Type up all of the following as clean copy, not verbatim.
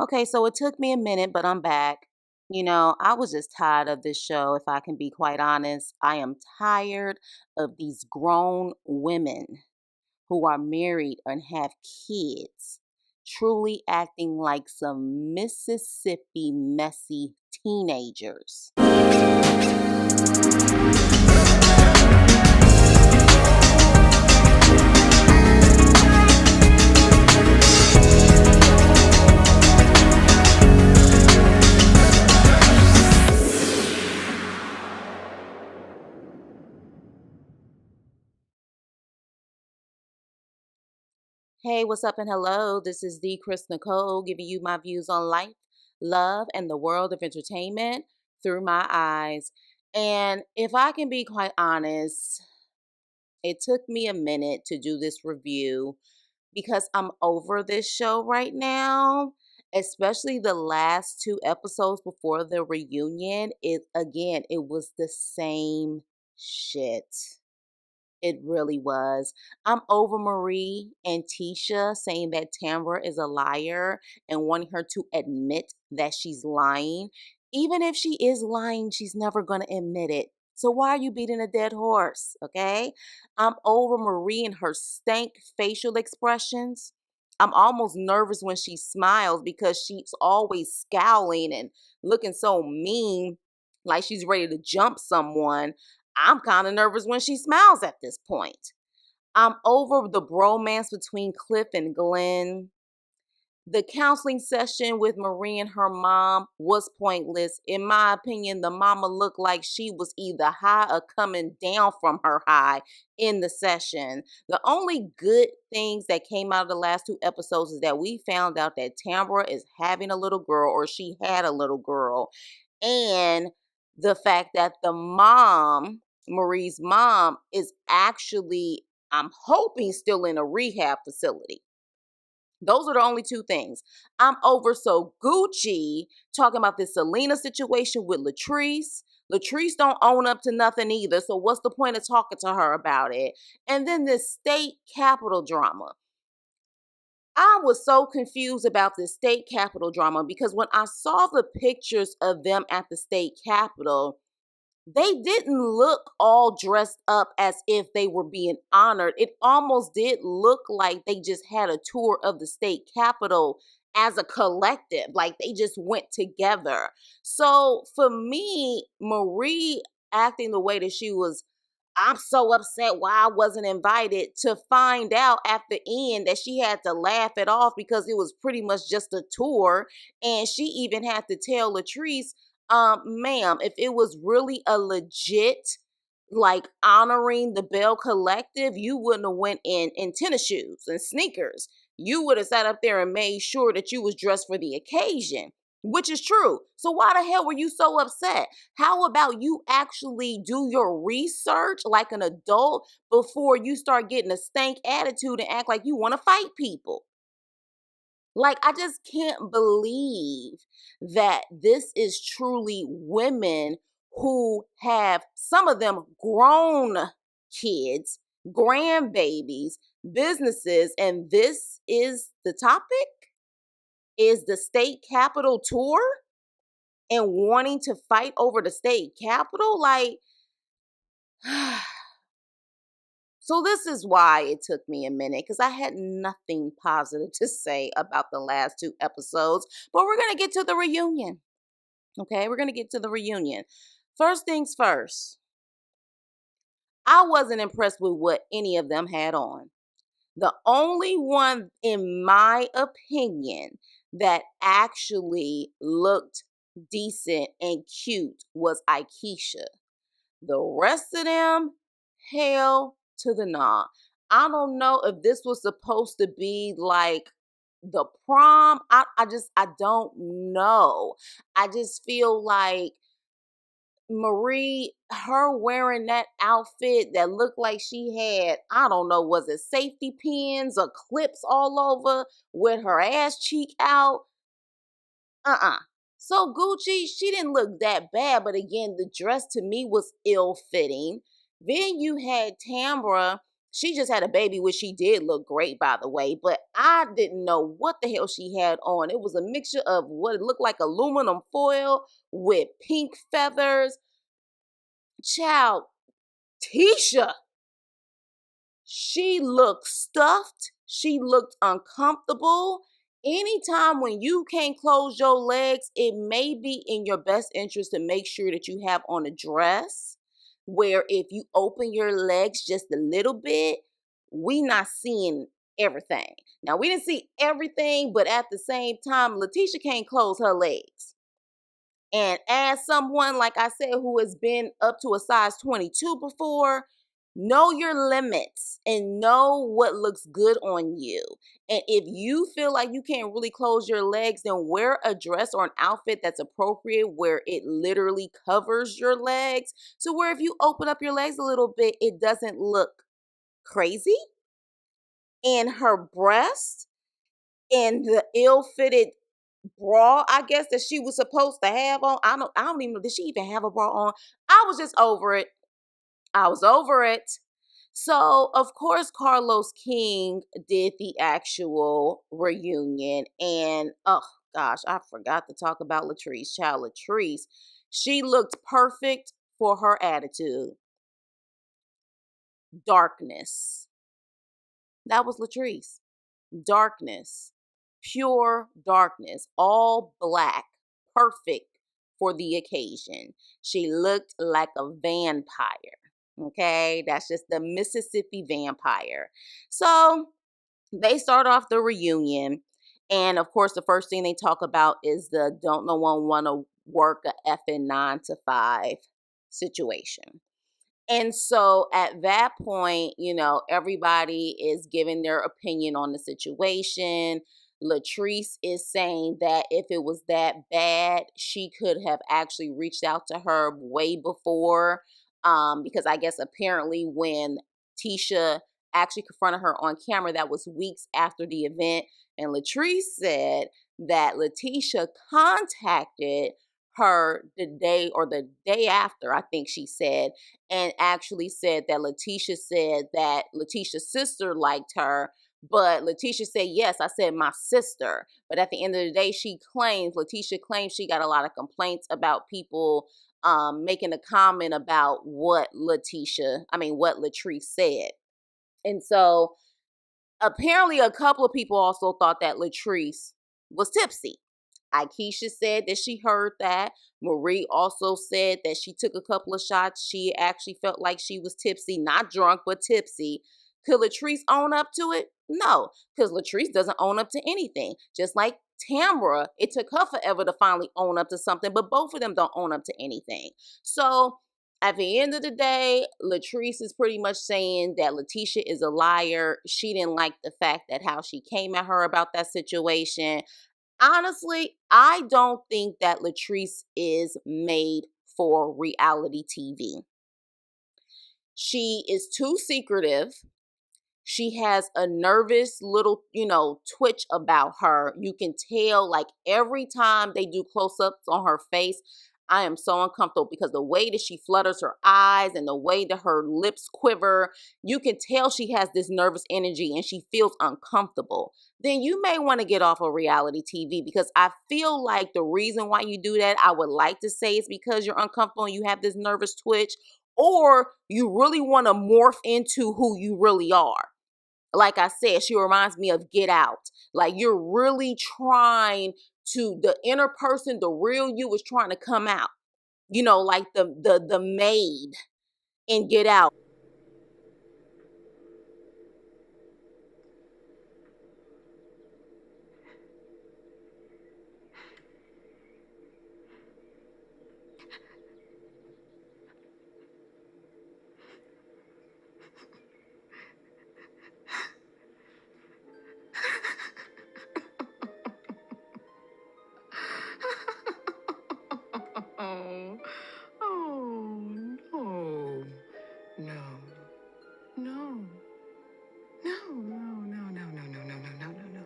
Okay, so it took me a minute, but I'm back. I was just tired of this show, if I can be quite honest. I am tired of these grown women who are married and have kids truly acting like some Mississippi messy teenagers. Hey, what's up and hello? This is the Chris Nicole giving you my views on life, love, and the world of entertainment through my eyes. And if I can be quite honest, it took me a minute to do this review because I'm over this show right now, especially the last two episodes before the reunion. It was the same shit. It really was. I'm over Marie and Tisha saying that Tamra is a liar and wanting her to admit that she's lying. Even if she is lying, she's never going to admit it. So why are you beating a dead horse? Okay. I'm over Marie and her stank facial expressions. I'm almost nervous when she smiles because she's always scowling and looking so mean, like she's ready to jump someone. I'm kind of nervous when she smiles at this point. I'm over the bromance between Cliff and Glenn. The counseling session with Marie and her mom was pointless. In my opinion, the mama looked like she was either high or coming down from her high in the session. The only good things that came out of the last two episodes is that we found out that Tambra is having a little girl, or she had a little girl. And the fact that the mom, Marie's mom, is actually, I'm hoping, still in a rehab facility. Those are the only two things. I'm over so Gucci talking about this Selena situation with Latrice. Latrice don't own up to nothing either. So what's the point of talking to her about it? And then this state capitol drama. I was so confused about this state capitol drama because when I saw the pictures of them at the state capitol, they didn't look all dressed up as if they were being honored. It almost did look like they just had a tour of the state capitol as a collective, like they just went together. So for me, Marie acting the way that she was, I'm so upset why I wasn't invited, to find out at the end that she had to laugh it off because it was pretty much just a tour. And she even had to tell Latrice, ma'am, if it was really a legit, like, honoring the Belle Collective, you wouldn't have went in tennis shoes and sneakers. You would have sat up there and made sure that you was dressed for the occasion, which is true. So why the hell were you so upset? How about you actually do your research like an adult before you start getting a stank attitude and act like you want to fight people? Like, I just can't believe that this is truly women who have, some of them, grown kids, grandbabies, businesses, and this is the topic, is the state capitol tour and wanting to fight over the state capitol. Like, so this is why it took me a minute, because I had nothing positive to say about the last two episodes. But we're going to get to the reunion. Okay, we're going to get to the reunion. First things first, I wasn't impressed with what any of them had on. The only one, in my opinion, that actually looked decent and cute was Aikisha. The rest of them, hell to the nah. I don't know if this was supposed to be like the prom. I don't know. I just feel like Marie, her wearing that outfit that looked like she had, I don't know, was it safety pins or clips all over with her ass cheek out? Uh-uh. So Gucci, she didn't look that bad, but again, the dress to me was ill-fitting. Then you had Tambra. She just had a baby, which she did look great, by the way, but I didn't know what the hell she had on. It was a mixture of what it looked like aluminum foil with pink feathers. Child, Tisha, she looked stuffed. She looked uncomfortable. Anytime when you can't close your legs, it may be in your best interest to make sure that you have on a dress where if you open your legs just a little bit, we not seeing everything. Now, we didn't see everything, but at the same time, Letitia can't close her legs. And as someone, like I said, who has been up to a size 22 before, know your limits and know what looks good on you. And if you feel like you can't really close your legs, then wear a dress or an outfit that's appropriate where it literally covers your legs. So where if you open up your legs a little bit, it doesn't look crazy. And her breast and the ill-fitted bra, I guess, that she was supposed to have on. I don't even know. Did she even have a bra on? I was just over it. I was over it. So, of course, Carlos King did the actual reunion. And, oh, gosh, I forgot to talk about Latrice. Child, Latrice, she looked perfect for her attitude. Darkness. That was Latrice. Darkness. Pure darkness. All black. Perfect for the occasion. She looked like a vampire. Okay, that's just the Mississippi vampire. So they start off the reunion, and of course, the first thing they talk about is the don't no one want to work a effing 9 to 5 situation. And so at that point, everybody is giving their opinion on the situation. Latrice is saying that if it was that bad, she could have actually reached out to her way before. Because I guess apparently when Tisha actually confronted her on camera, that was weeks after the event. And Latrice said that Letitia contacted her the day after, I think she said, and actually said that Letitia said that Letitia's sister liked her, but Letitia said, yes, I said my sister. But at the end of the day, Letitia claims she got a lot of complaints about people making a comment about what Latrice said. And so apparently a couple of people also thought that Latrice was tipsy. Aikisha said that she heard that. Marie also said that she took a couple of shots. She actually felt like she was tipsy, not drunk, but tipsy. Could Latrice own up to it? No, because Latrice doesn't own up to anything. Just like Tamra, it took her forever to finally own up to something, but both of them don't own up to anything. So at the end of the day, Latrice is pretty much saying that Letitia is a liar. She didn't like the fact that how she came at her about that situation. Honestly, I don't think that Latrice is made for reality TV. She is too secretive. She has a nervous little, twitch about her. You can tell, like, every time they do close-ups on her face, I am so uncomfortable because the way that she flutters her eyes and the way that her lips quiver, you can tell she has this nervous energy and she feels uncomfortable. Then you may want to get off of reality TV, because I feel like the reason why you do that, I would like to say, is because you're uncomfortable and you have this nervous twitch, or you really want to morph into who you really are. Like I said, she reminds me of Get Out. Like, you're really trying to, the inner person, the real you is trying to come out. Like the maid in Get Out. Oh, oh, no, no, no, no, no, no, no, no, no, no, no, no, no, no, no.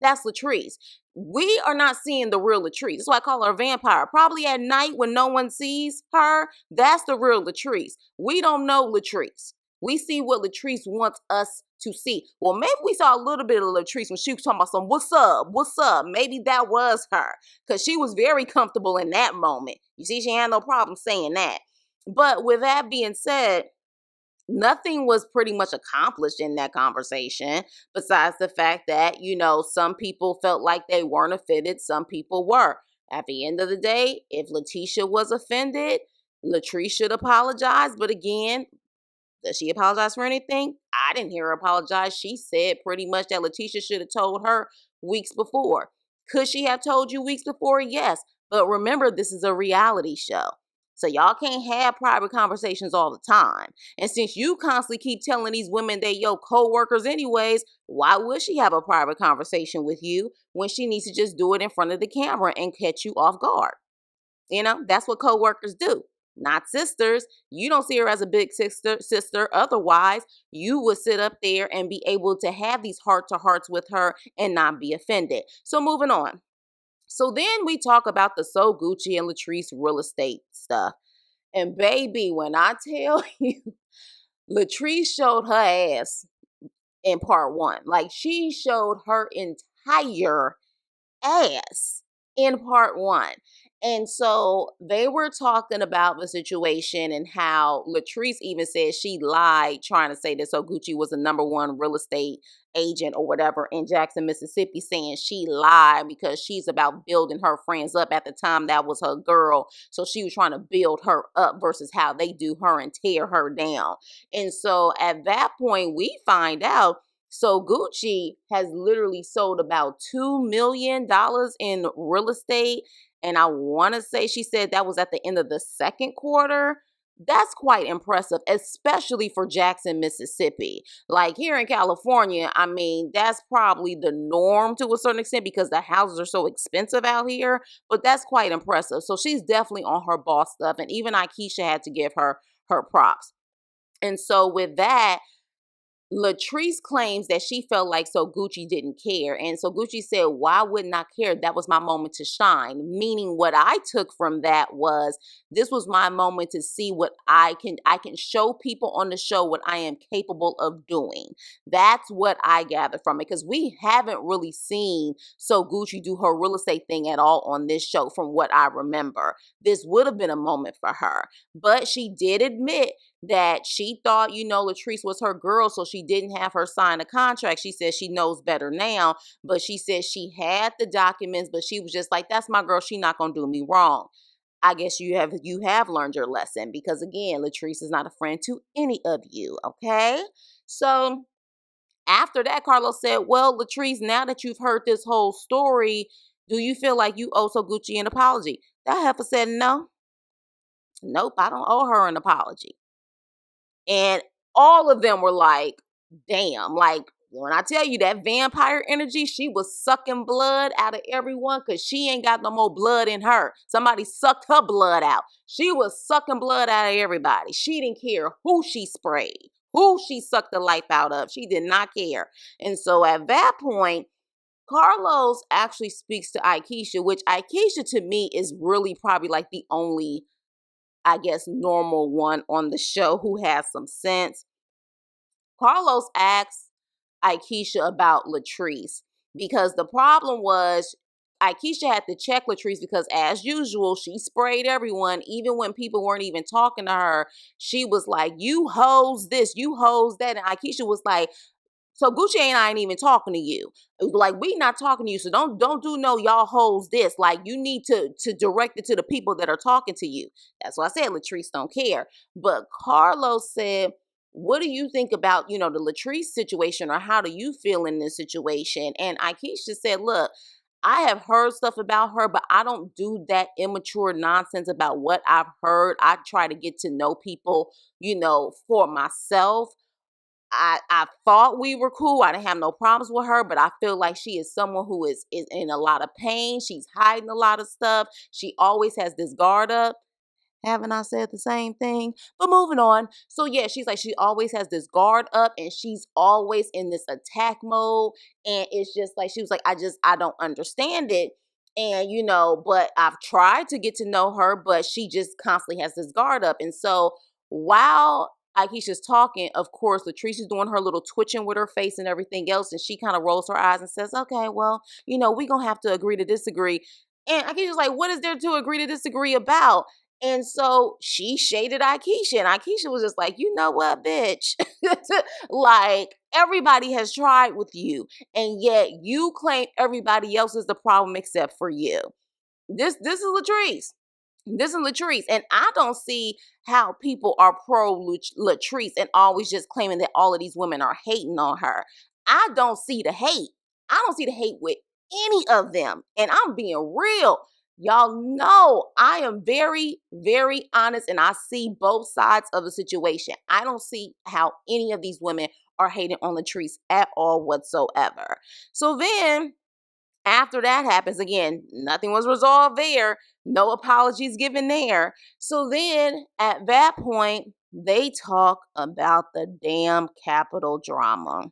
That's Latrice. We are not seeing the real Latrice. That's why I call her a vampire. Probably at night when no one sees her, that's the real Latrice. We don't know Latrice. We see what Latrice wants us to see. Well, maybe we saw a little bit of Latrice when she was talking about some what's up, what's up. Maybe that was her because she was very comfortable in that moment. You see, she had no problem saying that. But with that being said, nothing was pretty much accomplished in that conversation besides the fact that, some people felt like they weren't offended, some people were. At the end of the day, if Letitia was offended, Latrice should apologize. But again, does she apologize for anything? I didn't hear her apologize. She said pretty much that Letitia should have told her weeks before. Could she have told you weeks before? Yes. But remember, this is a reality show. So y'all can't have private conversations all the time. And since you constantly keep telling these women they your co-workers anyways, why would she have a private conversation with you when she needs to just do it in front of the camera and catch you off guard? That's what co-workers do, not sisters. You don't see her as a big sister. Otherwise, you would sit up there and be able to have these heart-to-hearts with her and not be offended. So moving on. So then we talk about the So Gucci and Latrice real estate stuff. And baby, when I tell you, Latrice showed her ass in part one. Like, she showed her entire ass in part one. And so they were talking about the situation and how Latrice even said she lied trying to say that So Gucci was the number one real estate agent or whatever in Jackson, Mississippi, saying she lied because she's about building her friends up. At the time, that was her girl. So she was trying to build her up versus how they do her and tear her down. And so at that point, we find out so Gucci has literally sold about $2 million in real estate. And I want to say she said that was at the end of the second quarter. That's quite impressive, especially for Jackson, Mississippi. Like here in California, I mean, that's probably the norm to a certain extent because the houses are so expensive out here. But that's quite impressive. So she's definitely on her boss stuff. And even Aikisha had to give her props. And so with that, Latrice claims that she felt like So Gucci didn't care. And So Gucci said, why wouldn't I care? That was my moment to shine. Meaning what I took from that was this was my moment to see what I can show people on the show what I am capable of doing. That's what I gathered from it because we haven't really seen So Gucci do her real estate thing at all on this show from what I remember. This would have been a moment for her. But she did admit that she thought, Latrice was her girl, so she didn't have her sign a contract. She said she knows better now, but she said she had the documents, but she was just like, that's my girl. She not going to do me wrong. I guess you have learned your lesson because again, Latrice is not a friend to any of you. Okay. So after that, Carlos said, well, Latrice, now that you've heard this whole story, do you feel like you owe So Gucci an apology? That heifer said, no, nope, I don't owe her an apology. And all of them were like, damn, like when I tell you that vampire energy, she was sucking blood out of everyone because she ain't got no more blood in her. Somebody sucked her blood out. She was sucking blood out of everybody. She didn't care who she sprayed, who she sucked the life out of. She did not care. And so at that point, Carlos actually speaks to Aikisha, which Aikisha to me is really probably like the only, I guess, normal one on the show who has some sense. Carlos asks Aikisha about Latrice because the problem was Aikisha had to check Latrice because, as usual, she sprayed everyone. Even when people weren't even talking to her, she was like, you hoes this, you hoes that. And Aikisha was like, so Gucci and I ain't even talking to you. Like, we not talking to you. So don't do no y'all hoes this. Like, you need to direct it to the people that are talking to you. That's why I said Latrice don't care. But Carlos said, what do you think about, the Latrice situation, or how do you feel in this situation? And Aikisha said, look, I have heard stuff about her, but I don't do that immature nonsense about what I've heard. I try to get to know people, for myself. I thought we were cool. I didn't have no problems with her, but I feel like she is someone who is in a lot of pain. She's hiding a lot of stuff. She always has this guard up. Haven't I said the same thing? But moving on. So yeah, she's like, she always has this guard up and she's always in this attack mode. And it's just like, she was like, I don't understand it. And, but I've tried to get to know her, but she just constantly has this guard up. And so while Aisha's talking, of course, Latrice is doing her little twitching with her face and everything else, and she kind of rolls her eyes and says, "Okay, well, we're gonna have to agree to disagree." And Aisha's like, "What is there to agree to disagree about?" And so she shaded Aisha, and Aisha was just like, "You know what, bitch? Like, everybody has tried with you, and yet you claim everybody else is the problem except for you." This is Latrice. This is Latrice. And I don't see how people are pro Latrice and always just claiming that all of these women are hating on her. I don't see the hate. I don't see the hate with any of them. And I'm being real. Y'all know I am very, very honest and I see both sides of the situation. I don't see how any of these women are hating on Latrice at all whatsoever. So then after that happens, again, nothing was resolved there. No apologies given there. So then at that point, they talk about the damn Capitol drama.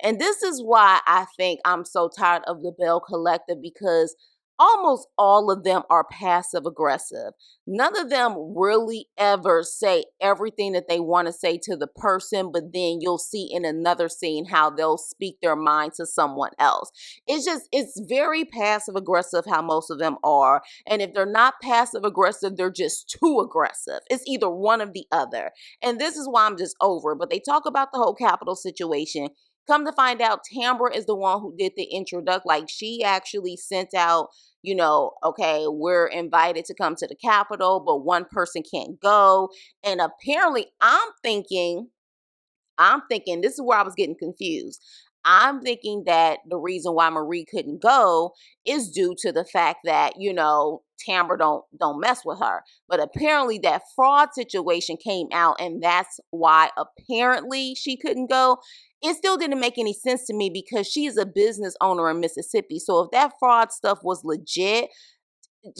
And this is why I think I'm so tired of the Belle Collective, because almost all of them are passive aggressive. None of them really ever say everything that they want to say to the person, but then you'll see in another scene how they'll speak their mind to someone else. It's very passive aggressive how most of them are. And if they're not passive aggressive, they're just too aggressive. It's either one or the other. And this is why I'm just over it. But they talk about the whole Capitol situation. Come to find out, Tambra is the one who did the introduction. Like, she actually sent out, okay, we're invited to come to the Capitol, but one person can't go. And apparently, I'm thinking this is where I was getting confused. I'm thinking that the reason why Marie couldn't go is due to the fact that, Tamara don't mess with her. But apparently that fraud situation came out, and that's why apparently she couldn't go. It still didn't make any sense to me because she is a business owner in Mississippi. So if that fraud stuff was legit,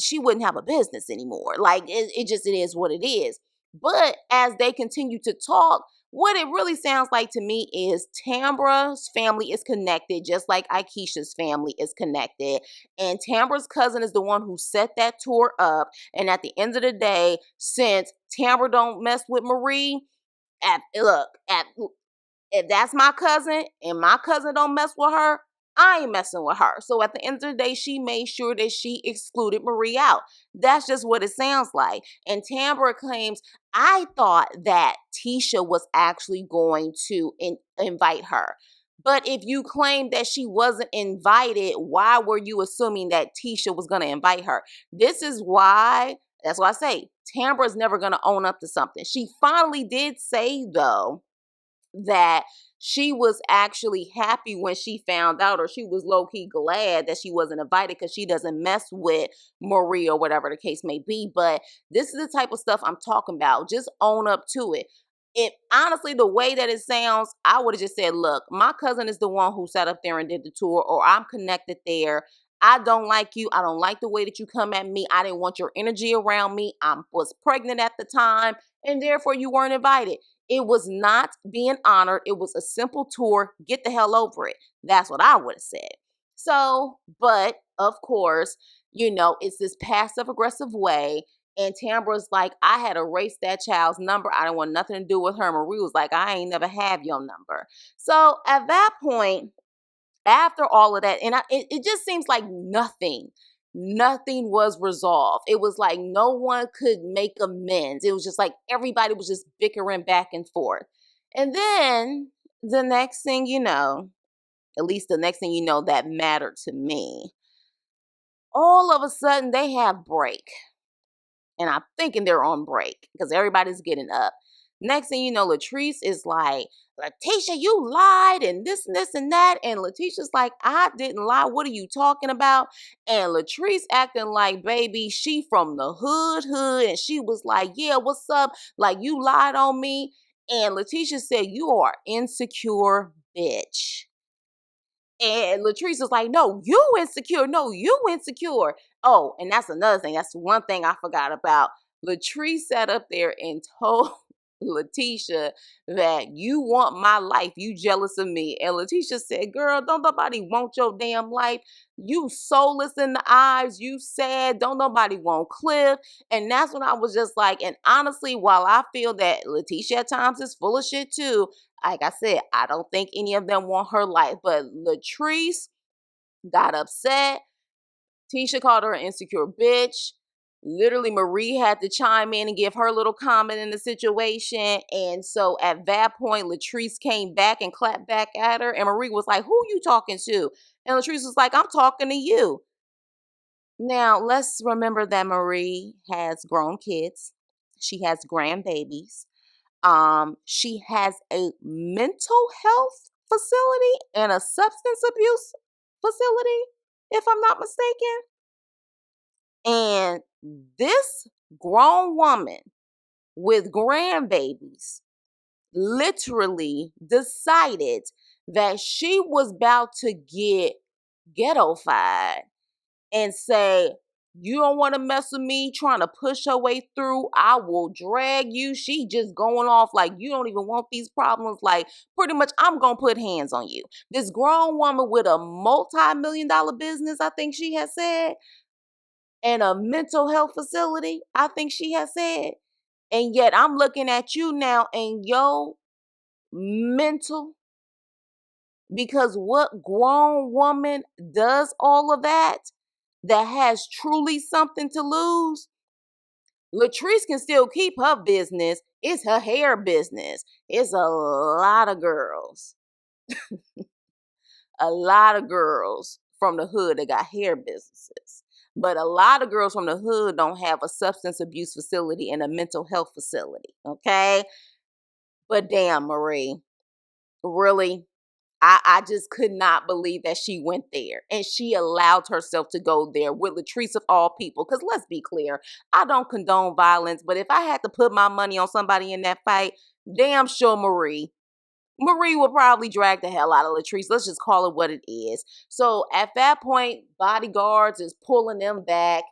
she wouldn't have a business anymore. Like, it is what it is. But as they continue to talk, what it really sounds like to me is Tambra's family is connected, just like Aisha's family is connected. And Tambra's cousin is the one who set that tour up. And at the end of the day, since Tambra don't mess with Marie, if that's my cousin and my cousin don't mess with her, I ain't messing with her. So at the end of the day, she made sure that she excluded Marie out. That's just what it sounds like. And Tambra claims, I thought that Tisha was actually going to invite her. But if you claim that she wasn't invited, why were you assuming that Tisha was going to invite her? That's why I say Tambra's never going to own up to something. She finally did say, though, that she was actually happy when she found out, or she was low-key glad that she wasn't invited because she doesn't mess with Marie or whatever the case may be. But this is the type of stuff I'm talking about. Just own up to it. It honestly, the way that it sounds, I would have just said, look, my cousin is the one who sat up there and did the tour, or I'm connected there. I don't like you. I don't like the way that you come at me. I didn't want your energy around me. I was pregnant at the time, and therefore you weren't invited. It was not being honored. It was a simple tour. Get the hell over it. That's what I would have said. So, but of course, it's this passive aggressive way. And Tambra's like, I had erased that child's number. I don't want nothing to do with her. Marie was like, I ain't never have your number. So at that point, after all of that, and it just seems like nothing was resolved. It was like no one could make amends. It was just like everybody was just bickering back and forth. And then the next thing you know, at least the next thing you know that mattered to me, all of a sudden they have break. And I'm thinking they're on break because everybody's getting up. Next thing you know, Latrice is like, Letitia, you lied and this and that. And Letitia's like, I didn't lie. What are you talking about? And Latrice acting like, baby, she from the hood. And she was like, yeah, what's up? Like, you lied on me. And Letitia said, you are insecure, bitch. And Latrice was like, no, you insecure. No, you insecure. Oh, and that's another thing. That's one thing I forgot about. Latrice sat up there and told Letitia that you want my life. You jealous of me. And Letitia said, girl, don't nobody want your damn life. You soulless in the eyes. You sad. Don't nobody want Cliff. And that's when I was just like, and honestly, while I feel that Letitia at times is full of shit too, like I said, I don't think any of them want her life. But Latrice got upset. Tisha called her an insecure bitch. Literally, Marie had to chime in and give her little comment in the situation. And so at that point, Latrice came back and clapped back at her. And Marie was like, who you talking to? And Latrice was like, I'm talking to you. Now, let's remember that Marie has grown kids. She has grandbabies. She has a mental health facility and a substance abuse facility, if I'm not mistaken. And this grown woman with grandbabies literally decided that she was about to get ghettofied and say, you don't want to mess with me, trying to push her way through, I will drag you. She just going off like you don't even want these problems. Like, pretty much, I'm going to put hands on you. This grown woman with a multi-million-dollar business, I think she has said, and a mental health facility, I think she has said. And yet I'm looking at you now and yo mental, because what grown woman does all of that has truly something to lose? Latrice can still keep her business. It's her hair business. It's a lot of girls from the hood that got hair businesses. But a lot of girls from the hood don't have a substance abuse facility and a mental health facility. Okay. But damn, Marie, really? I just could not believe that she went there and she allowed herself to go there with Latrice of all people. Because let's be clear, I don't condone violence, but if I had to put my money on somebody in that fight, damn sure Marie will probably drag the hell out of Latrice. Let's just call it what it is. So at that point, bodyguards is pulling them back.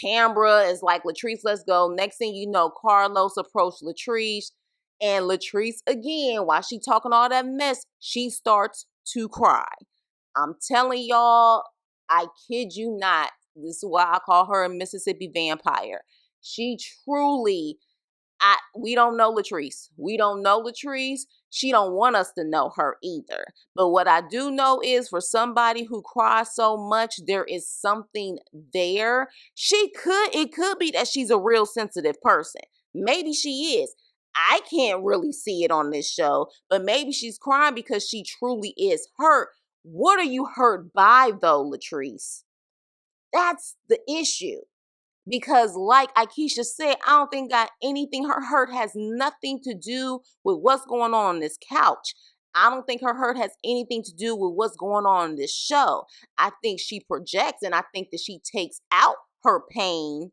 Tambra is like, Latrice, let's go. Next thing you know, Carlos approached Latrice. And Latrice, again, while she talking all that mess, she starts to cry. I'm telling y'all, I kid you not. This is why I call her a Mississippi vampire. She truly, we don't know Latrice. We don't know Latrice. She don't want us to know her either. But what I do know is for somebody who cries so much, there is something there. It could be that she's a real sensitive person. Maybe she is. I can't really see it on this show, but maybe she's crying because she truly is hurt. What are you hurt by though, Latrice? That's the issue. Because like Aikisha said, I don't think got anything. Her hurt has nothing to do with what's going on this couch. I don't think her hurt has anything to do with what's going on in this show. I think she projects and I think that she takes out her pain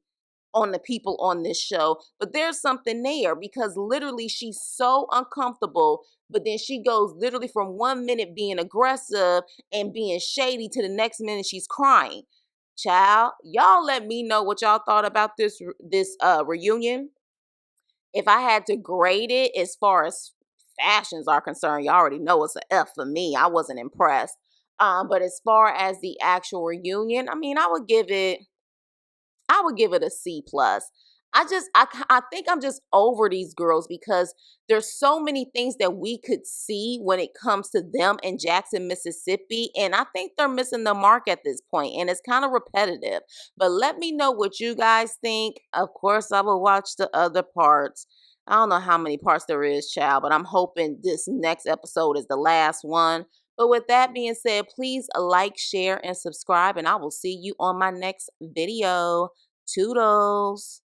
on the people on this show. But there's something there because literally she's so uncomfortable. But then she goes literally from 1 minute being aggressive and being shady to the next minute she's crying. Child, y'all let me know what y'all thought about this reunion. If I had to grade it as far as fashions are concerned, y'all already know it's an F for me. I wasn't impressed. But as far as the actual reunion, I mean, I would give it a C plus. I think I'm just over these girls because there's so many things that we could see when it comes to them in Jackson, Mississippi. And I think they're missing the mark at this point, and it's kind of repetitive. But let me know what you guys think. Of course, I will watch the other parts. I don't know how many parts there is, child, but I'm hoping this next episode is the last one. But with that being said, please like, share, and subscribe, and I will see you on my next video. Toodles.